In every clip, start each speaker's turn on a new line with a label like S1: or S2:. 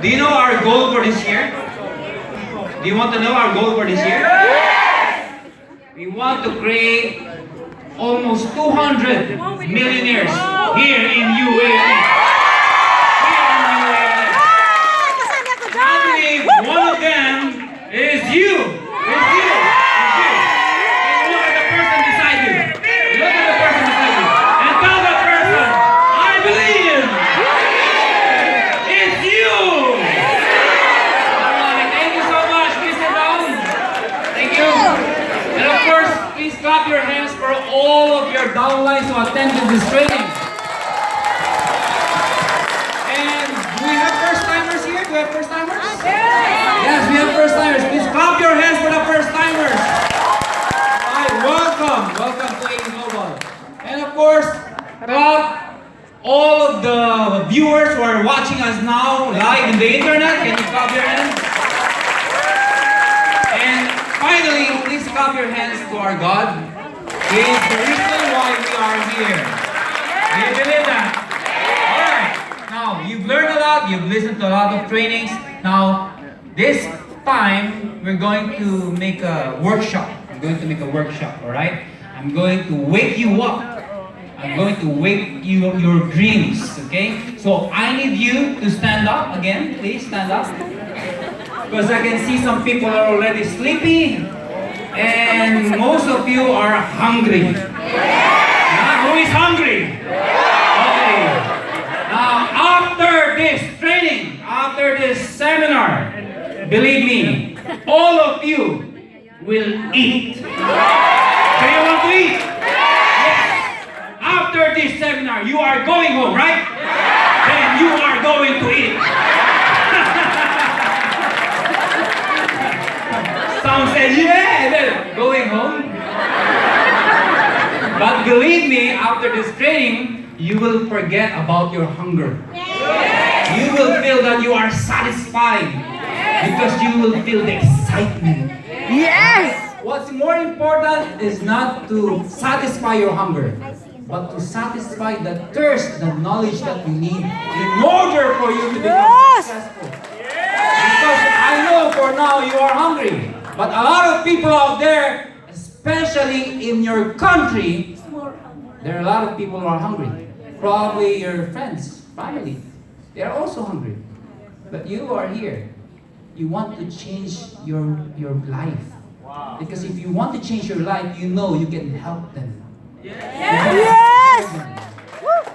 S1: Do you know our goal for this year? Do you want to know our goal for this year? We want to create almost 200 millionaires here in UAE. I believe one of them is you. Is you. And look at the person beside you. Look at the person beside you. And tell that person, I believe. It's you. Alright, thank you so much. Please sit down. Thank you. And of course, please clap your hands for all of your downlines who attended this training. And do we have first timers here? Do we have first timers? Yes, we have first timers. Please clap your hands for the first timers. Alright, welcome to AE Global. And of course, clap all of the viewers who are watching us now live in the internet. Can you clap your hands? And finally, please clap your hands to our God. He is the reason why we are here. Do you believe that? Alright. Now, you've learned a lot. You've listened to a lot of trainings. Now, this time, we're going to make a workshop. I'm going to make a workshop, alright? I'm going to wake you up. I'm going to wake you up your dreams, okay? So, I need you to stand up again. Please stand up. Because I can see some people are already sleepy. And most of you are hungry. Who is hungry? Okay. Now, after this training, after this seminar, believe me, all of you will eat. Do you want to eat? Yes. After this seminar, you are going home, right? Then you are going to eat. Some say, yeah, then going home. But believe me, after this training, you will forget about your hunger. You will feel that you are satisfied because you will feel the excitement.
S2: Yes!
S1: What's more important is not to satisfy your hunger, but to satisfy the thirst, the knowledge that you need in order for you to become successful. Because I know for now you are hungry. But a lot of people out there, especially in your country, there are a lot of people who are hungry. Probably your friends, family, they are also hungry. But you are here. You want to change your life. Because if you want to change your life, you know you can help them.
S2: Yes!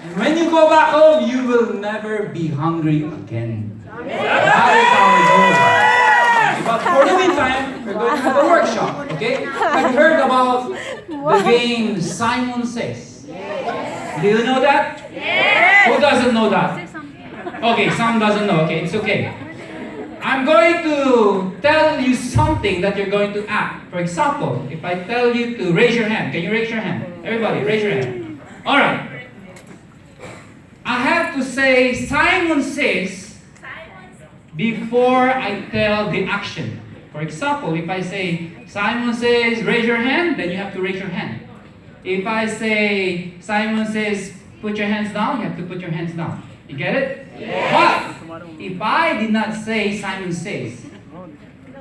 S1: And when you go back home, you will never be hungry again. That is our goal. But for the meantime, we're going to have a workshop, okay? Have you heard about the game Simon Says? Do you know that? Who doesn't know that? Okay, some doesn't know. Okay, it's okay. I'm going to tell you something that you're going to act. For example, if I tell you to raise your hand, can you raise your hand? Everybody, raise your hand. Alright. I have to say Simon Says before I tell the action. For example, if I say, Simon Says, raise your hand, then you have to raise your hand. If I say, Simon Says, put your hands down, you have to put your hands down. You get it? Yes. But, if I did not say, Simon Says,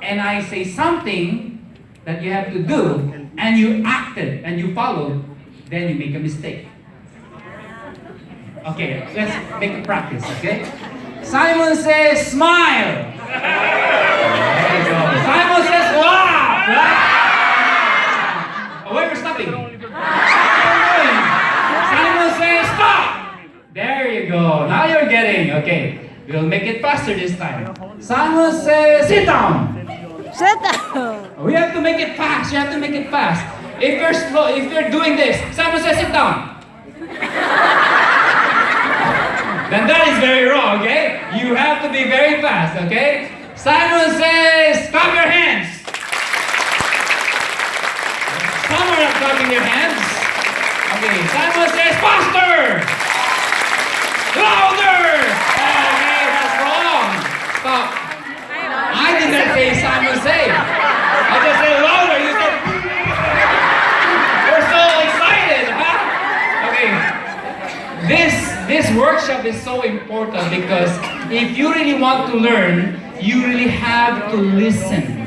S1: and I say something that you have to do, and you acted, and you followed, then you make a mistake. Okay, let's make a practice, okay? Simon Says, smile. There you go. Simon Says, laugh. Oh, wait, we're stopping. Simon Says, stop. There you go. Now you're getting, okay. We'll make it faster this time. Simon Says, sit down.
S2: Sit down.
S1: We have to make it fast. You have to make it fast. If you're slow, if you're doing this, Simon Says, sit down. Then that is very wrong, okay? You have to be very fast, okay? Simon Says, clap your hands. Some are not clapping their hands. Okay, Simon Says, faster. Louder. Okay, that's wrong. Stop. I did not say Simon Says. I just said louder. You said, we're so excited, huh? Okay. This this workshop is so important because if you really want to learn, you really have to listen.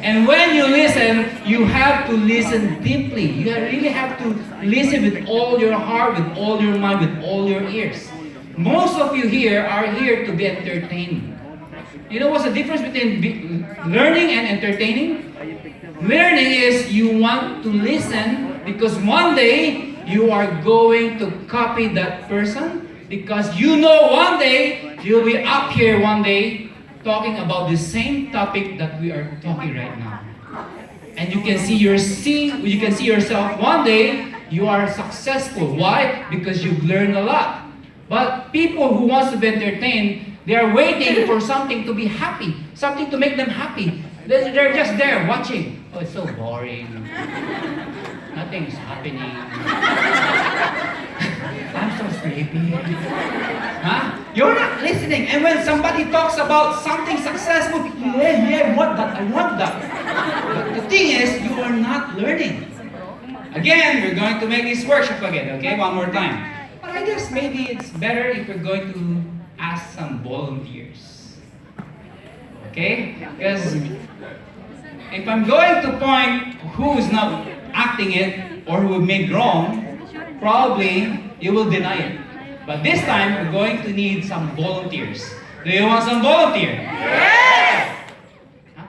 S1: And when you listen, you have to listen deeply. You really have to listen with all your heart, with all your mind, with all your ears. Most of you here are here to be entertained. You know what's the difference between learning and entertaining? Learning is you want to listen because one day you are going to copy that person because you know one day you'll be up here one day talking about the same topic that we are talking right now. And you can see yourself one day you are successful. Why? Because you've learned a lot. But people who wants to be entertained, they are waiting for something to be happy, something to make them happy. They're just there watching. Oh, it's so boring. Nothing's happening. I'm so sleepy. Huh? You're not listening. And when somebody talks about something successful, I want that. But the thing is, you are not learning. Again, we're going to make this workshop again, okay? One more time. But I guess maybe it's better if we're going to ask some volunteers. Okay? Because if I'm going to point who is not acting it or who made wrong, probably you will deny it. But this time, we're going to need some volunteers. Do you want some volunteer? Yes! Huh?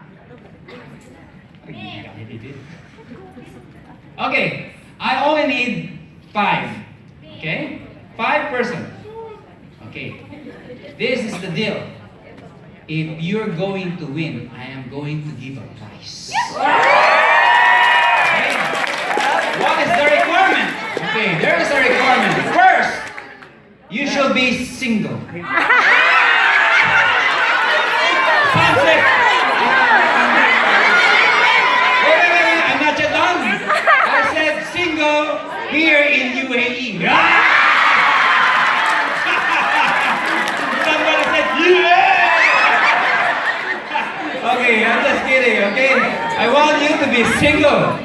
S1: Okay, I only need 5. Okay? 5 persons. Okay. This is the deal. If you're going to win, I am going to give a prize. Okay. What is the requirement? Okay, there is a requirement. First, you should be single. Sounds it. Wait, I'm not yet done. I said single here in UAE. Somebody said, yeah! Okay, I'm just kidding, okay? I want you to be single.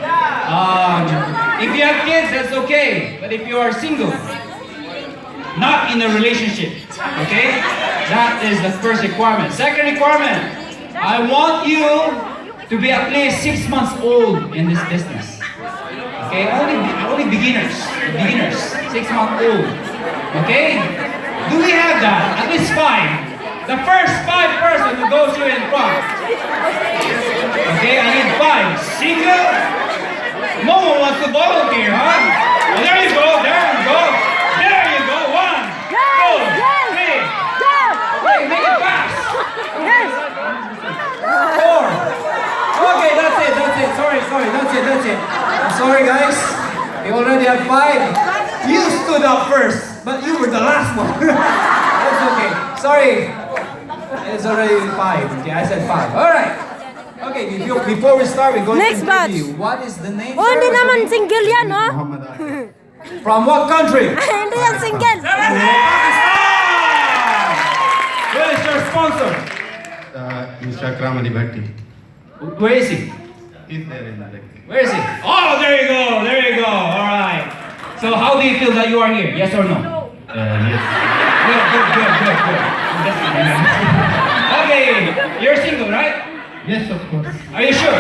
S1: If you have kids, that's okay. But if you are single, not in a relationship, okay? That is the first requirement. Second requirement, I want you to be at least 6 months old in this business. Okay, only beginners, 6 months old. Okay? Do we have that? At least 5. The first 5 person who goes here in front. Okay, I need 5. Single? No one wants to volunteer, huh? Oh, there you go, there you go. There you go. 1, 2, 3. Okay, make it fast. 4. Okay, that's it. Sorry, that's it. I'm sorry, guys. We already have 5. You stood up first, but you were the last one. That's okay. Sorry. It's already 5. Okay, I said 5. All right. Okay, before we start, we're going
S2: Next
S1: to
S2: batch.
S1: interview. What is the name?
S2: Oh,
S1: sir?
S2: hindi
S1: What's your
S2: naman
S1: name?
S2: single yan, no?
S1: From what country?
S2: Hindi yan single.
S1: Who is your sponsor?
S3: Mr. Kramani Bhatti.
S1: Where is he?
S3: He's there in the deck.
S1: Where is he? Oh, there you go. All right. So how do you feel that you are here? Yes or no?
S3: Yes.
S1: Good. Okay, you're single, right?
S3: Yes, of course.
S1: Are you sure? Do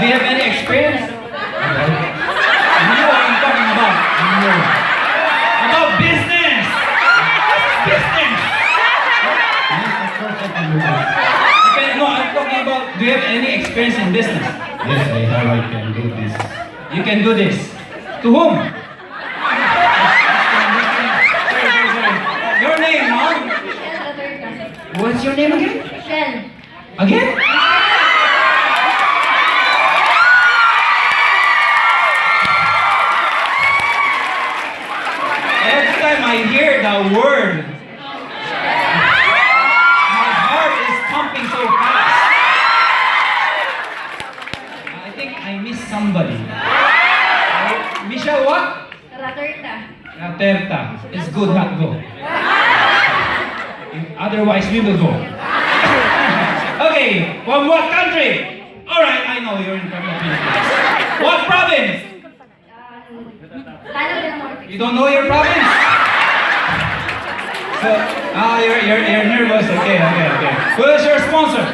S1: you have any experience? You know what I'm talking about. About business. Business. Okay, no, I'm talking about, do you have any experience in business?
S3: Yes, I have. I can do this.
S1: You can do this. To whom? Your name, no? What's your name again? Again? Every time I hear the word, my heart is pumping so fast. I think I miss somebody. Michelle what? Raterta. It's good, not go. Otherwise, we will go. Okay, from what country? Alright, I I know you're from the Philippines. What province? You don't know your province? So, you're nervous. Okay. Who is your sponsor?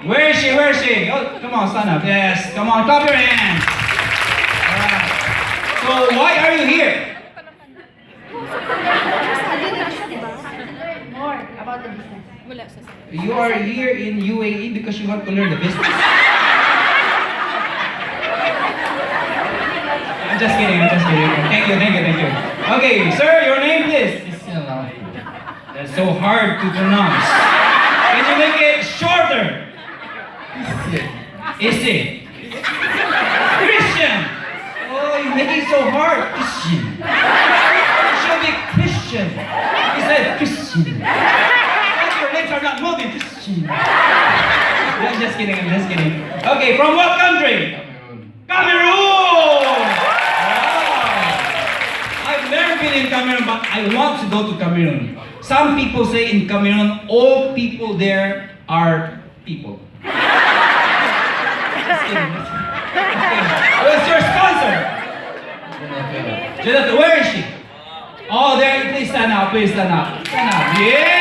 S1: Where is she? Oh, come on, stand up. Yes, come on, clap your hands. Alright. So, why are you here?
S4: More about the business.
S1: You are here in UAE because you want to learn the business. I'm just kidding. Thank you. Okay, sir, your name please. That's so hard to pronounce. Can you make it shorter? Isse. Christian. Oh, you make it so hard. Christian. It should be Christian. He said Christian. Your lips are not moving. Christian. I'm just kidding. Okay, from what country? Cameroon. Wow. I've never been in Cameroon, but I want to go to Cameroon. Some people say in Cameroon, all people there are people. Just kidding. Okay. Who's your sponsor? Jonathan, where is she? Oh, there. Please stand up. Yeah.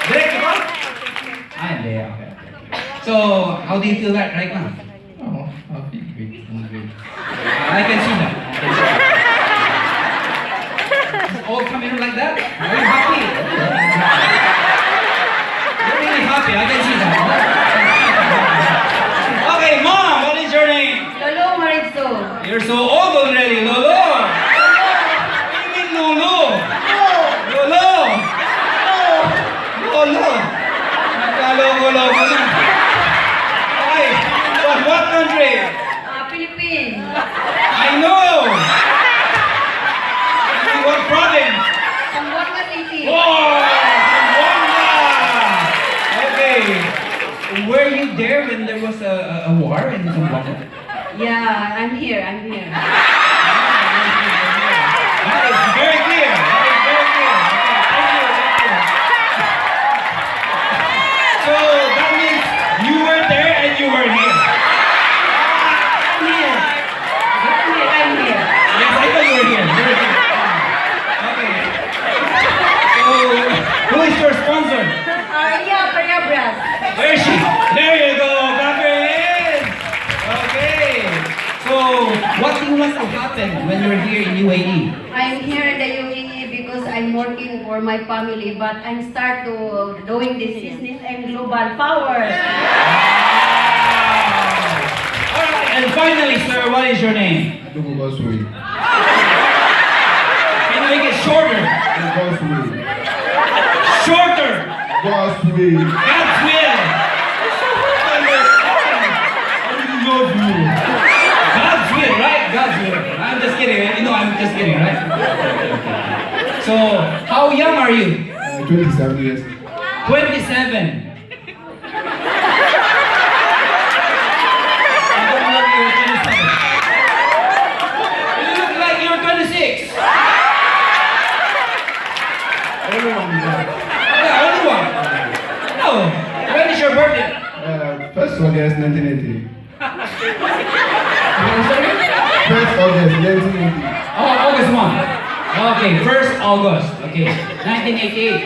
S1: Direct ba? Hindi. Okay. So, how do you feel right now?
S3: Oh, happy, great, and great.
S1: I can see that. Is all Cameroon like that? Are you happy? You're really happy. I can see that. Okay, Mom, what is your name?
S4: Lolo Maritzo.
S1: You're so old already, Lolo. What do you mean, Lolo? Lolo. Lolo. Okay, from what country?
S4: Philippines.
S1: I know. In what province?
S4: Zamboanga City.
S1: Oh, Zamboanga. Okay. Were you there when there was a war in Zamboanga?
S4: Yeah, I'm here.
S1: That is very clear. Okay, thank you. So that means you were there and you were here.
S4: I'm here.
S1: Yes, I thought you were here. Okay. So, who is your sponsor?
S4: Parabras.
S1: Where is she? There you go. Clap your hands. Okay. So, what do you want to happen when you're here in UAE?
S4: I'm here in the UAE because I'm working for my family, but I'm start to doing this business and global power.
S1: Alright, and finally, sir, what is your name?
S3: Gosway.
S1: Can you make it shorter?
S3: Gosway.
S1: Shorter!
S3: Gosway.
S1: God's will! God's will, right? God's will. I'm just kidding. You know, I'm just kidding, right? So, how young are you?
S3: 27 years.
S1: 27. I don't know if you're 27. You look like you're 26.
S3: Everyone knows.
S1: Yeah, only one. Oh, when is your birthday?
S3: 1st August 1980.
S1: Sorry?
S3: 1st August 1980.
S1: Oh, August 1. Okay, 1st August. Okay, 1988.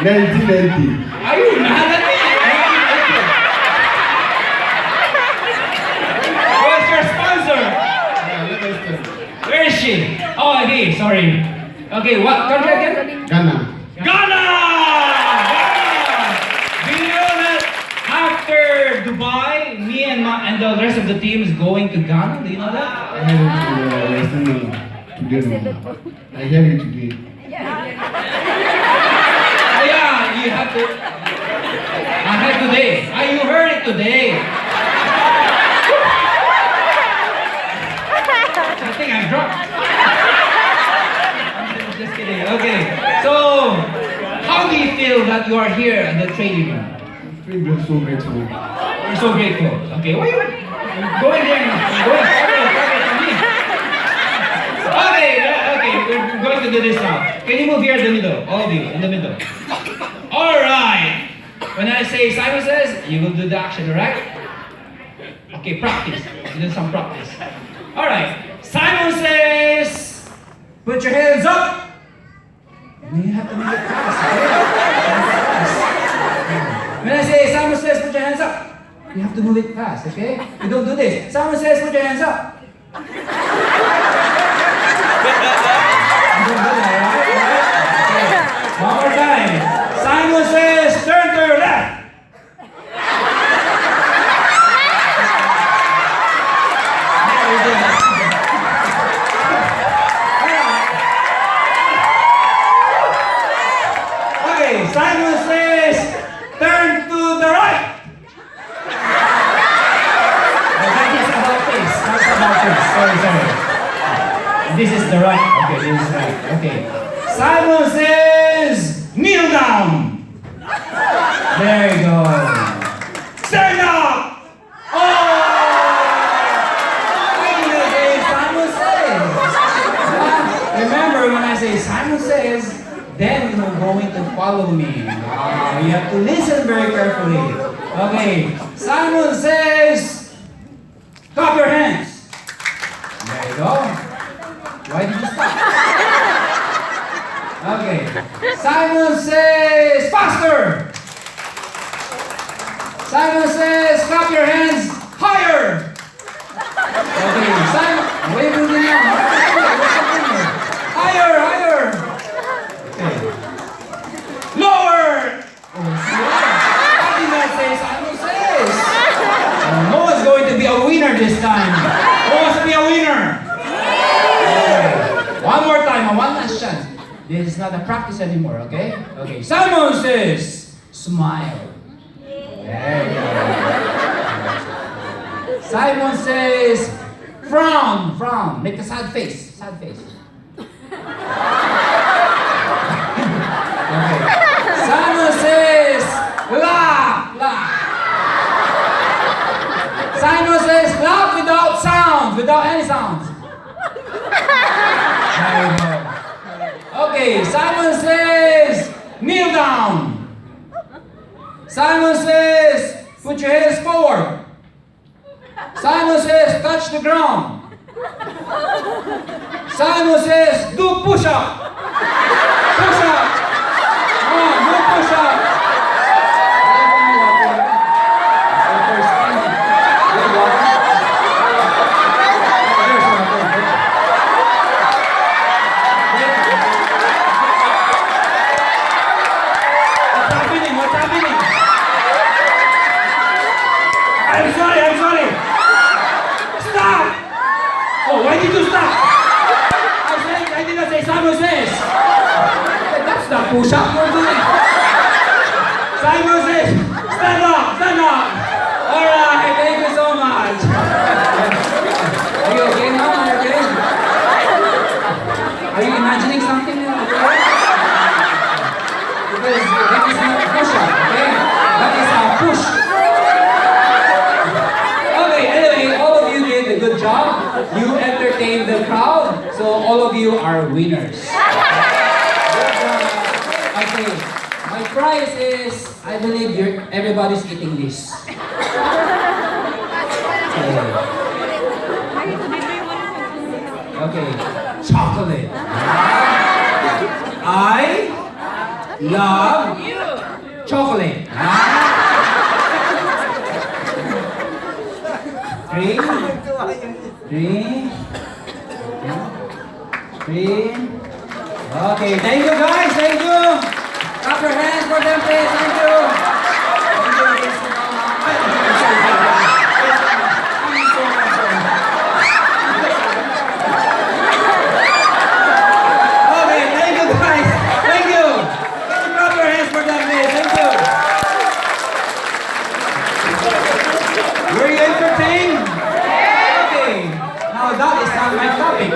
S3: 1980.
S1: Are you mad at me? What's your sponsor?
S3: Livingston.
S1: Where is she? Oh, okay, sorry. Okay, what country again?
S3: Ghana.
S1: Ghana! Do you know that after Dubai, me and the rest of the team is going to Ghana? Do you know that?
S3: I heard it today. I heard it today.
S1: Oh yeah, you have to. I heard today. Ah, you heard it today. I think I'm drunk. I'm just kidding. Okay. So, how do you feel that you are here at the training room?
S3: I feel so grateful.
S1: You're so grateful. Okay, why are you going there now? Going further from me. Okay, we're going to do this now. Can you move here in the middle? All of you, in the middle. Alright. When I say Simon says, you will do the action, right? Okay, practice. Do some practice. Alright. Simon says, put your hands up. And you have to make it fast. Okay? When I say Simon says, put your hands up, you have to move it fast, okay? You don't do this. Simon says, put your hands up. You don't do that, right? Okay. One more time. Simon says, turn to your left. Okay, Simon says, turn to the right. That is about face. That's about face. Sorry. This is the right. Okay, this is right. Okay. Simon says, kneel down. There you go. Stand up. Oh! Simon says. Remember when I say Simon says, then you're going to follow me. You have to listen very carefully. Okay. Simon says, clap your hands. There you go. Why did you stop? Okay. Simon says, faster. Simon says, clap your hands higher. Okay. Simon, wait a minute now. Higher, higher. Okay. Lower. I did not say Simon says. No one's going to be a winner this time. Who wants to be a winner? Okay. One more time, one last chance. This is not a practice anymore, okay? Okay. Simon says, smile. There you go. Simon says, frown, frown. Make a sad face. Sad face. Okay. Simon says, laugh, laugh. Simon says, laugh without sound, without any sounds. There you go. Okay, Simon says, kneel down. Simon says, put your hands forward. Simon says, touch the ground. Simon says, do push-up. Push-up. Come on, do push-up. What's happening? I'm sorry. Stop! Oh, why did you stop? I did not say Simon says. That's not push-up you're doing. Simon says, stand up, stand up. Alright, thank you so much. Are you okay now? Are you okay? Are you imagining something? Because that is not a push-up, okay? That is a push. Okay, anyway, all of you did a good job. You entertained the crowd, so all of you are winners. Okay, my prize is, I believe everybody's eating this. Okay, chocolate. I love chocolate. Three. Okay, thank you guys, thank you. Clap your hands for them, please. Thank you. Okay, thank you guys. Thank you. Can you clap your hands for them, please? Thank you. Were you entertained? Okay. Now that is not my topic.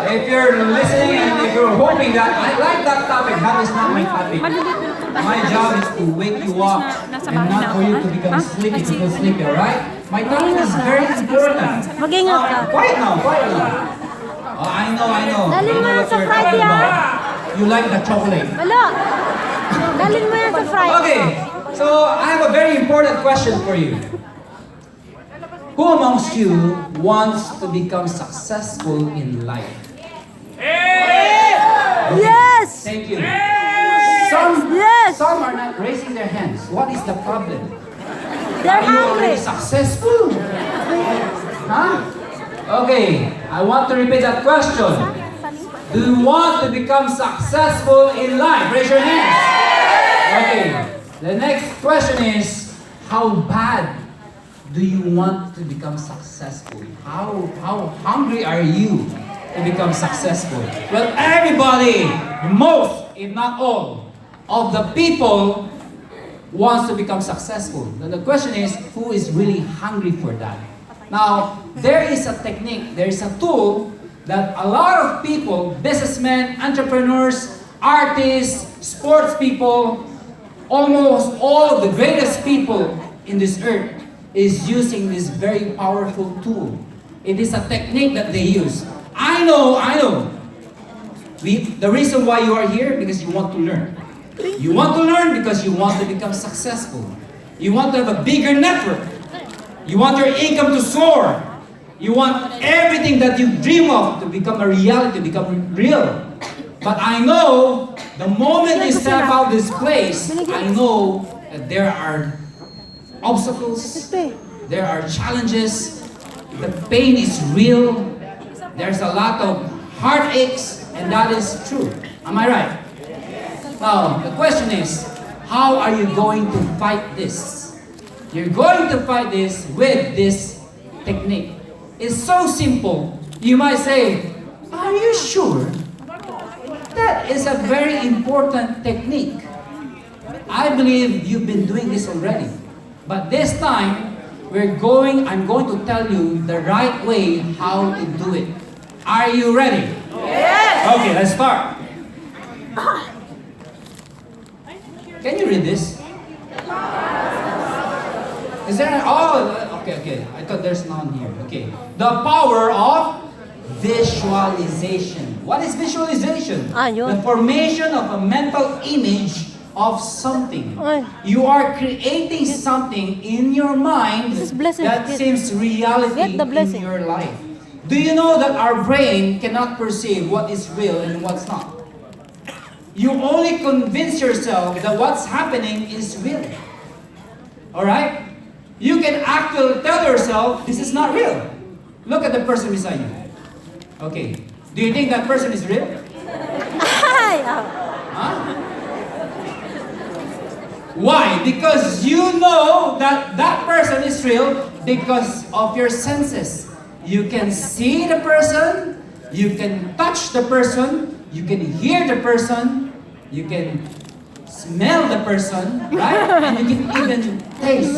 S1: If you're listening and if you're hoping that I like that topic, that is not my topic. My job is to wake you up and not for you to become sleepy, to feel sleepy, alright? My topic is very important.
S2: Mag-ingat ka.
S1: Quiet now. Oh, I know.
S2: Dali
S1: I know
S2: mo
S1: what
S2: sa
S1: you're
S2: Friday,
S1: talking about. You like the chocolate.
S2: Wala. Dalhin mo yan sa fry.
S1: Okay, so I have a very important question for you. Who amongst you wants to become successful in life? Okay,
S2: Yes!
S1: thank you.
S2: Yes!
S1: Some are not raising their hands. What is the problem?
S2: They're
S1: Are you already
S2: hungry.
S1: successful? Huh? Okay, I want to repeat that question. Do you want to become successful in life? Raise your hands. Okay, the next question is, how bad do you want to become successful? How hungry are you to become successful? Well, everybody, most, if not all, of the people wants to become successful. Then the question is, who is really hungry for that? Now, there is a technique, there is a tool that a lot of people, businessmen, entrepreneurs, artists, sports people, almost all of the greatest people in this earth is using this very powerful tool. It is a technique that they use. I know. The reason why you are here, because you want to learn. You want to learn because you want to become successful. You want to have a bigger network. You want your income to soar. You want everything that you dream of to become a reality, become real. But I know the moment you step out this place, I know that there are obstacles, there are challenges, the pain is real, there's a lot of heartaches, and that is true. Am I right? Now, the question is, how are you going to fight this? You're going to fight this with this technique. It's so simple. You might say, are you sure? That is a very important technique. I believe you've been doing this already. But this time, I'm going to tell you the right way how to do it. Are you ready? Yes! Okay, let's start. Can you read this? Is there okay. I thought there's none here. Okay. The power of visualization. What is visualization?
S2: Yun.
S1: The formation of a mental image of something.
S2: Ay.
S1: You are creating something in your mind
S2: This is blessing.
S1: that seems reality
S2: Get the
S1: in
S2: blessing.
S1: your life. Do you know that our brain cannot perceive what is real and what's not? You only convince yourself that what's happening is real. Alright? You can actually tell yourself, this is not real. Look at the person beside you. Okay. Do you think that person is real? Huh? Why? Because you know that that person is real because of your senses. You can see the person, you can touch the person, you can hear the person, you can smell the person, right? And you can even taste.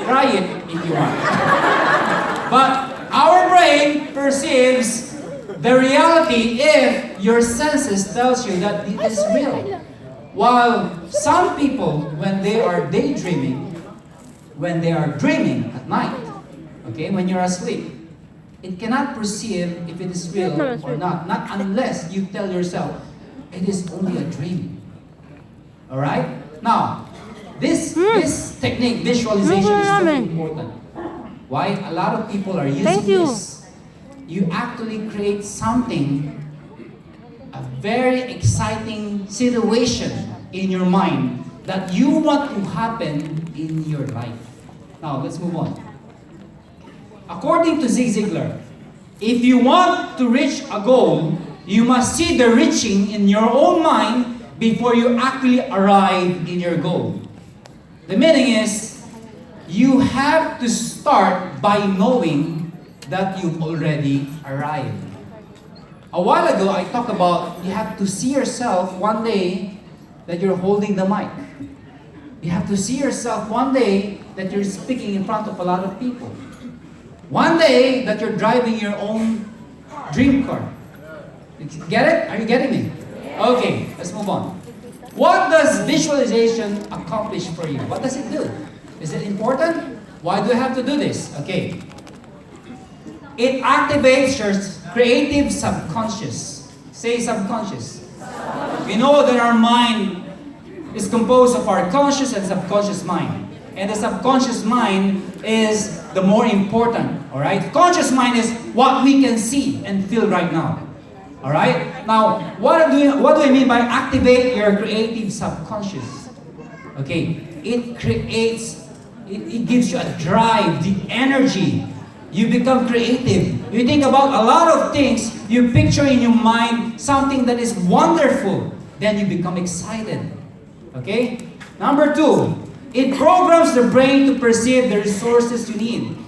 S1: Try it if you want. But our brain perceives the reality if your senses tells you that it is real. While some people, when they are daydreaming, when they are dreaming at night, okay, when you're asleep, it cannot perceive if it is real or not unless you tell yourself, it is only a dream. Alright? Now, this technique, visualization, is very important. Why? A lot of people are using this. You actually create something, a very exciting situation in your mind that you want to happen in your life. Now, let's move on. According to Zig Ziglar, if you want to reach a goal, you must see the reaching in your own mind before you actually arrive in your goal. The meaning is, you have to start by knowing that you've already arrived. A while ago, I talked about you have to see yourself one day that you're holding the mic. You have to see yourself one day that you're speaking in front of a lot of people. One day that you're driving your own dream car. Get it? Are you getting me? Okay, let's move on. What does visualization accomplish for you? What does it do? Is it important? Why do you have to do this? Okay. It activates your creative subconscious. Say subconscious. We know that our mind is composed of our conscious and subconscious mind. And the subconscious mind is the more important, all right? Conscious mind is what we can see and feel right now, all right? Now, what do I mean by activate your creative subconscious? Okay, it gives you a drive, the energy. You become creative. You think about a lot of things. You picture in your mind something that is wonderful. Then you become excited. Okay? Number 2, it programs the brain to perceive the resources you need.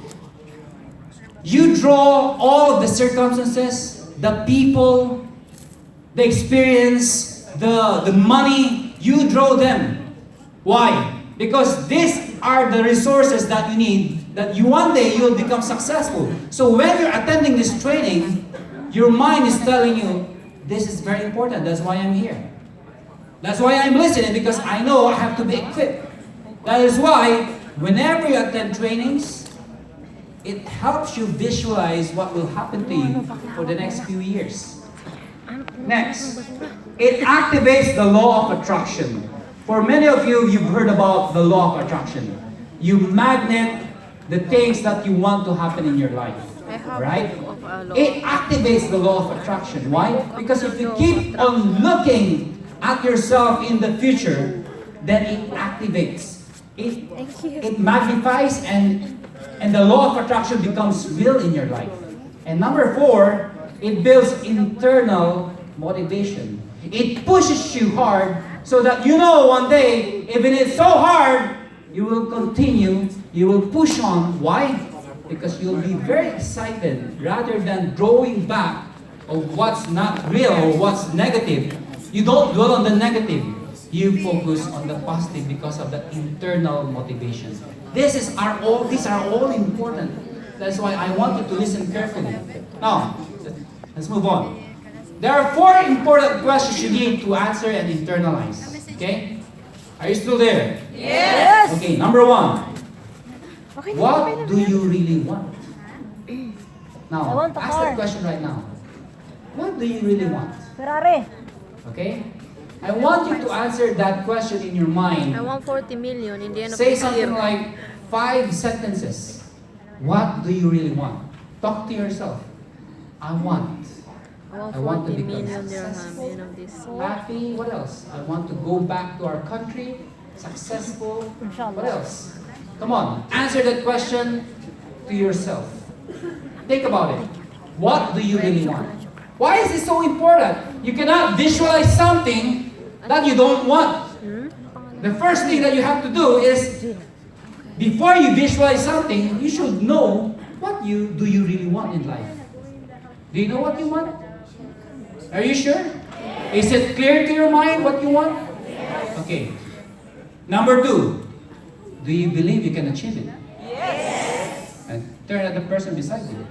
S1: You draw all of the circumstances, the people, the experience, the money, you draw them. Why? Because these are the resources that you need, that you one day you'll become successful. So when you're attending this training, your mind is telling you, this is very important, that's why I'm here. That's why I'm listening, because I know I have to be equipped. That is why, whenever you attend trainings, it helps you visualize what will happen to you for the next few years. Next, it activates the law of attraction. For many of you, you've heard about the law of attraction. You magnet the things that you want to happen in your life. Right? It activates the law of attraction. Why? Because if you keep on looking at yourself in the future, then it activates. It magnifies, and the law of attraction becomes real in your life. And number 4, it builds internal motivation. It pushes you hard so that you know one day, even if it's so hard, you will continue, you will push on. Why? Because you'll be very excited rather than drawing back of what's not real or what's negative. You don't dwell on the negative. You focus on the positive because of the internal motivation. These are all important. That's why I want you to listen carefully. Now, let's move on. There are 4 important questions you need to answer and internalize. Okay? Are you still there?
S2: Yes.
S1: Okay, number 1. What do you really want?
S2: I
S1: Now,
S2: want a
S1: ask
S2: car.
S1: that question right now. What do you really want?
S2: Ferrari.
S1: Okay? I want you to answer that question in your mind.
S5: I want 40 million in the end of
S1: Say
S5: the
S1: something
S5: year.
S1: like 5 sentences. What do you really want? Talk to yourself. I want
S5: I
S1: I want
S5: want
S1: to
S5: 40
S1: become
S5: million dirham
S1: successful.
S5: in the end of this.
S1: happy. What else? I want to go back to our country. Successful. What else? Come on. Answer that question to yourself. Think about it. What do you really want? Why is it so important? You cannot visualize something that you don't want. The first thing that you have to do is, before you visualize something, you should know what do you really want in life. Do you know what you want? Are you sure? Is it clear to your mind what you want? Okay. Number 2, do you believe you can achieve it? Yes. And turn at the person beside you.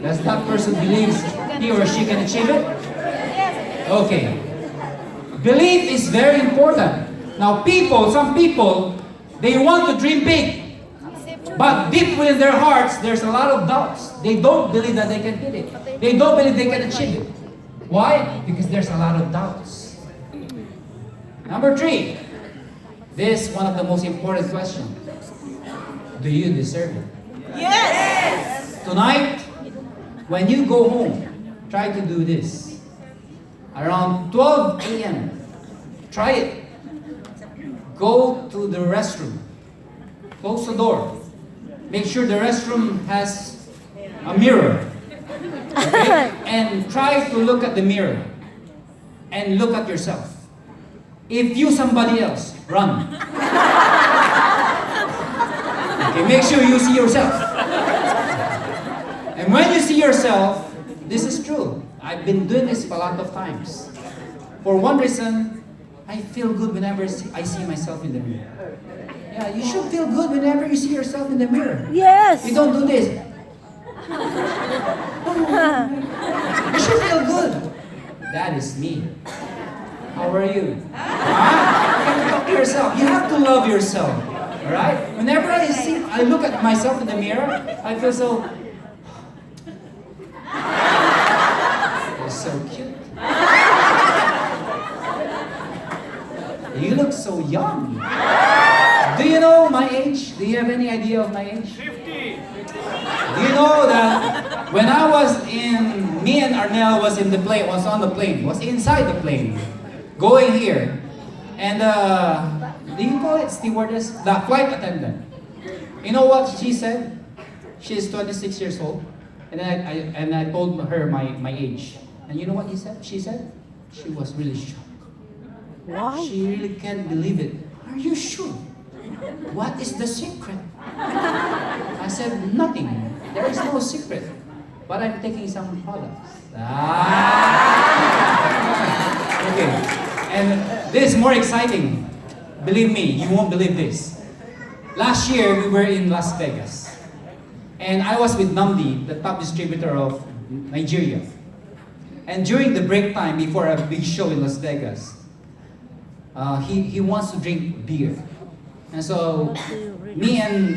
S1: Does that person believe he or she can achieve it? Okay. Belief is very important. Now some people, they want to dream big. But deep within their hearts, there's a lot of doubts. They don't believe that they can hit it. They don't believe they can achieve it. Why? Because there's a lot of doubts. Number 3, this is one of the most important questions. Do you deserve it? Yes! Tonight, when you go home, try to do this. Around 12 a.m., try it. Go to the restroom. Close the door. Make sure the restroom has a mirror. Okay? And try to look at the mirror. And look at yourself. If you somebody else, run. Okay, make sure you see yourself. And when you see yourself, this is true. I've been doing this a lot of times. For one reason, I feel good whenever I see myself in the mirror. Yeah, you should feel good whenever you see yourself in the mirror.
S2: Yes.
S1: You don't do this. You should feel good. That is me. How are you? You have to talk to yourself. You have to love yourself. Alright? Whenever I look at myself in the mirror, I feel so... You're so cute. so young. Do you know my age? Do you have any idea of my age? 50. Do you know that when I was me and Arnel was in the plane, was on the plane, was inside the plane, going here, and do you call it stewardess? The flight attendant. You know what she said? She is 26 years old, and then I told her my age, and you know what she said? She was really shocked.
S2: Wow.
S1: She really can't believe it. Are you sure? What is the secret? I said, nothing. There is no secret. But I'm taking some products. Okay. And this is more exciting. Believe me, you won't believe this. Last year, we were in Las Vegas. And I was with Namdi, the top distributor of Nigeria. And during the break time, before a big show in Las Vegas, he wants to drink beer. And so, me and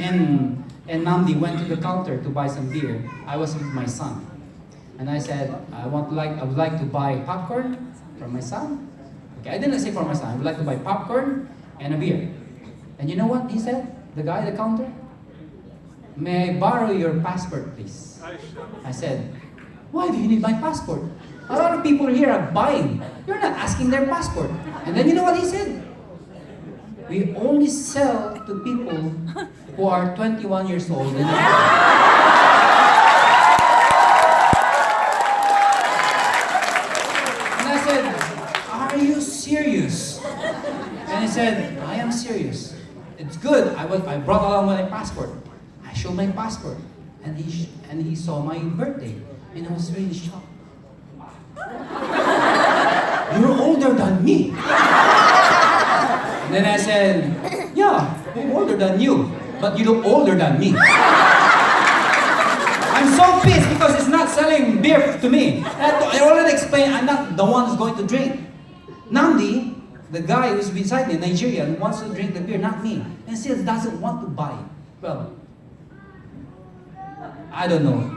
S1: Namdi went to the counter to buy some beer. I was with my son. And I said, I would like to buy popcorn for my son. Okay, I didn't say for my son. I would like to buy popcorn and a beer. And you know what he said? The guy at the counter? May I borrow your passport, please? I said, why do you need my passport? A lot of people here are buying. You're not asking their passport. And then you know what he said? We only sell to people who are 21 years old and above. And I said, are you serious? And he said, I am serious. It's good. I brought along my passport. I showed my passport. And he saw my birthday. And I was really shocked. You're older than me. And then I said, yeah, I'm older than you. But you look older than me. I'm so pissed because it's not selling beer to me. I already explained I'm not the one who's going to drink. Nandi, the guy who's beside me, Nigerian, wants to drink the beer, not me. And still doesn't want to buy. Well, I don't know.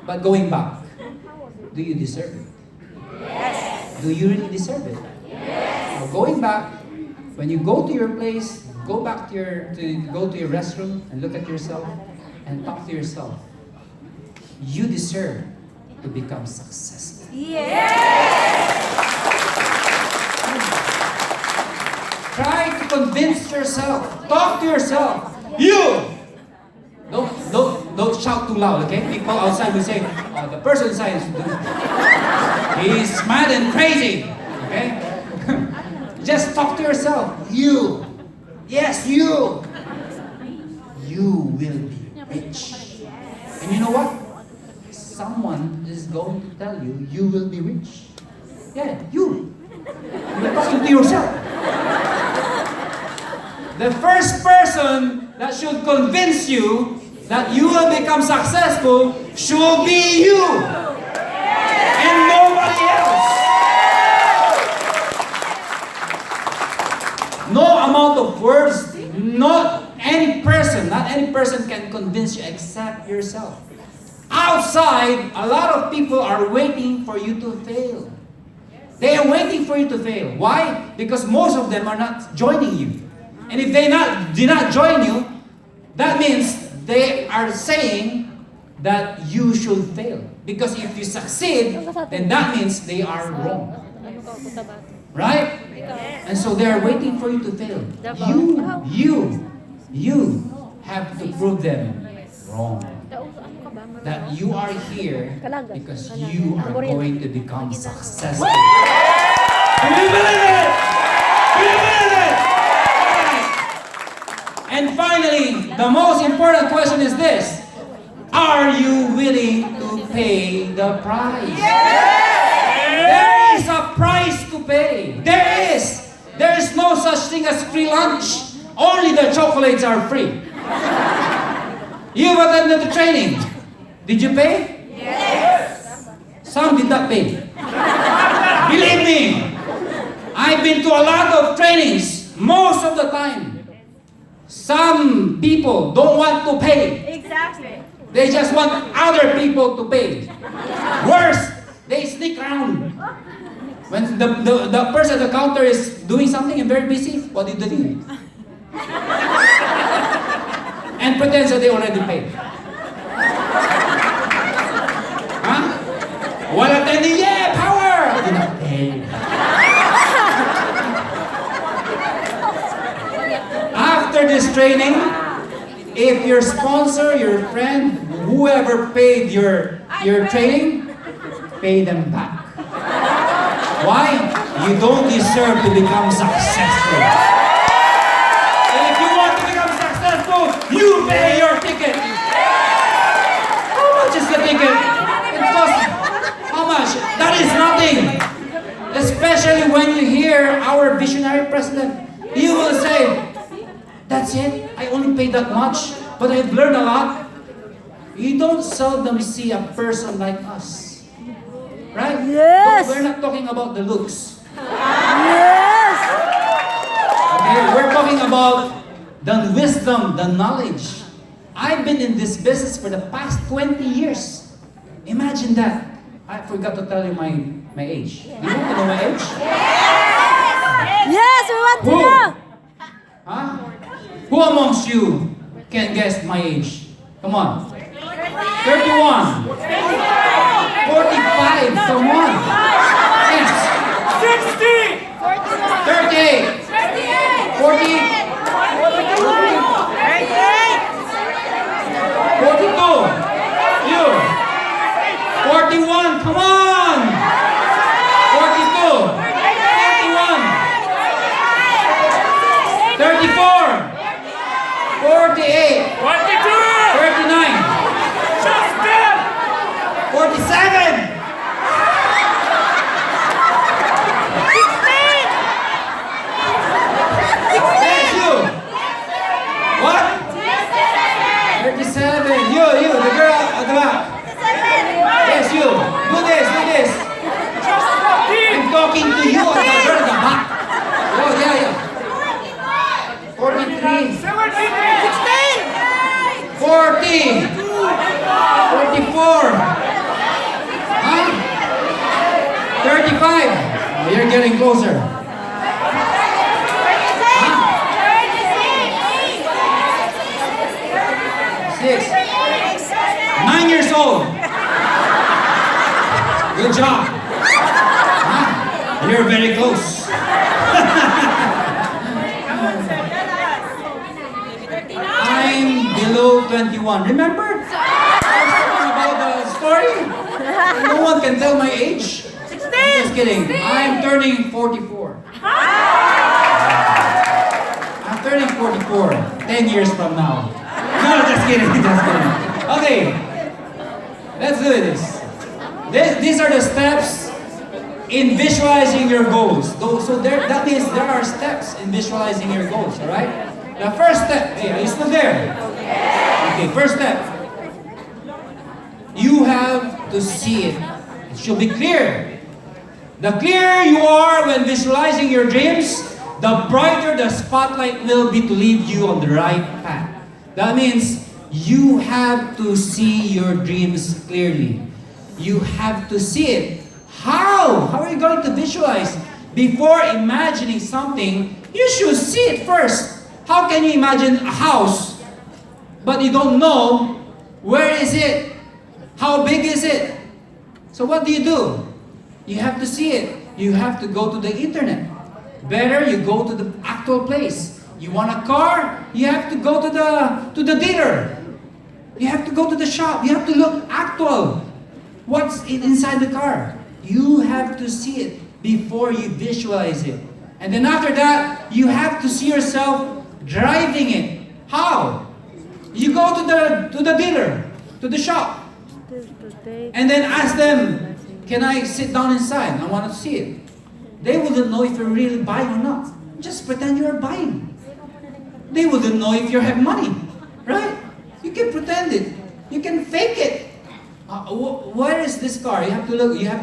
S1: But going back, do you deserve it? Yes. Do you really deserve it? Yes. Now going back, when you go to your place, go back to your restroom and look at yourself and talk to yourself. You deserve to become successful. Yes. Try to convince yourself. Talk to yourself. You. Don't shout too loud, okay? People outside will say, the person inside he's mad and crazy, okay? Just talk to yourself. You. Yes, you. You will be rich. And you know what? Someone is going to tell you, you will be rich. Yeah, you. You're talking to yourself. The first person that should convince you that you will become successful should be you. And nobody else. No amount of words, not any person can convince you except yourself. Outside, a lot of people are waiting for you to fail. They are waiting for you to fail. Why? Because most of them are not joining you. And if they do not join you, that means they are saying that you should fail. Because if you succeed, then that means they are wrong. Right? And so they are waiting for you to fail. You have to prove them wrong. That you are here because you are going to become successful. Do you believe it? Do you believe it? And finally, the most important question is this. Are you willing to pay the price? There is a price to pay. There is. There is no such thing as free lunch. Only the chocolates are free. You attended the training. Did you pay? Yes. Some did not pay. Believe me, I've been to a lot of trainings. Most of the time, some people don't want to pay.
S2: Exactly.
S1: They just want other people to pay. Worse, they sneak around. When the person at the counter is doing something and very busy, what do you do? And pretends that they already paid. Huh? While attending, yeah, power! I did not pay. After this training, if your sponsor, your friend, whoever paid your training, pay them back. Why? You don't deserve to become successful. If you want to become successful, you pay your ticket. How much is the ticket? It costs how much? That is nothing. Especially when you hear our visionary president. You will say, that's it? I only paid that much, but I've learned a lot. You don't seldom see a person like us. Right?
S2: Yes.
S1: We're not talking about the looks.
S2: Yes.
S1: Okay, we're talking about the wisdom, the knowledge. I've been in this business for the past 20 years. Imagine that. I forgot to tell you my age. You want to know my age?
S2: Yes, we want to
S1: Who?
S2: know.
S1: Huh? Who amongst you can guess my age? Come on. 31. 45. Come on. Yes.
S6: 60!
S1: 38. 40. 42. You. 41. Come on. 42. 41. 34. 48. 39. 47. Yes, you. What? 37. You, the girl at the back. Yes, you. Do this. I'm talking to you, the girl at the back. Oh, yeah. 43. 40. 44. Huh? 35. Oh, you're getting closer. Huh? 6. 9 years old. Good job. Huh? You're very close. I'm below 21. Remember? I was talking about the story. No one can tell my age. 16. Just kidding. I'm turning 44. I'm turning 44 10 years from now. No, just kidding. Okay. Let's do this. These are the steps in visualizing your goals. So that means there are steps in visualizing your goals, alright? The first step, hey, are you still there? Okay, first step. You have to see it. It should be clear. The clearer you are when visualizing your dreams, the brighter the spotlight will be to lead you on the right path. That means you have to see your dreams clearly. You have to see it. How? How are you going to visualize? Before imagining something, you should see it first. How can you imagine a house, but you don't know where is it? How big is it? So what do? You have to see it. You have to go to the internet. Better, you go to the actual place. You want a car? You have to go to the dealer. You have to go to the shop. You have to look actual. What's inside the car? You have to see it before you visualize it. And then after that, you have to see yourself driving it. How? You go to the dealer, to the shop, and then ask them, can I sit down inside? I want to see it. They wouldn't know if you're really buying or not. Just pretend you're buying. They wouldn't know if you have money, right? You can pretend it. You can fake it. Where is this car? You have to look. You have to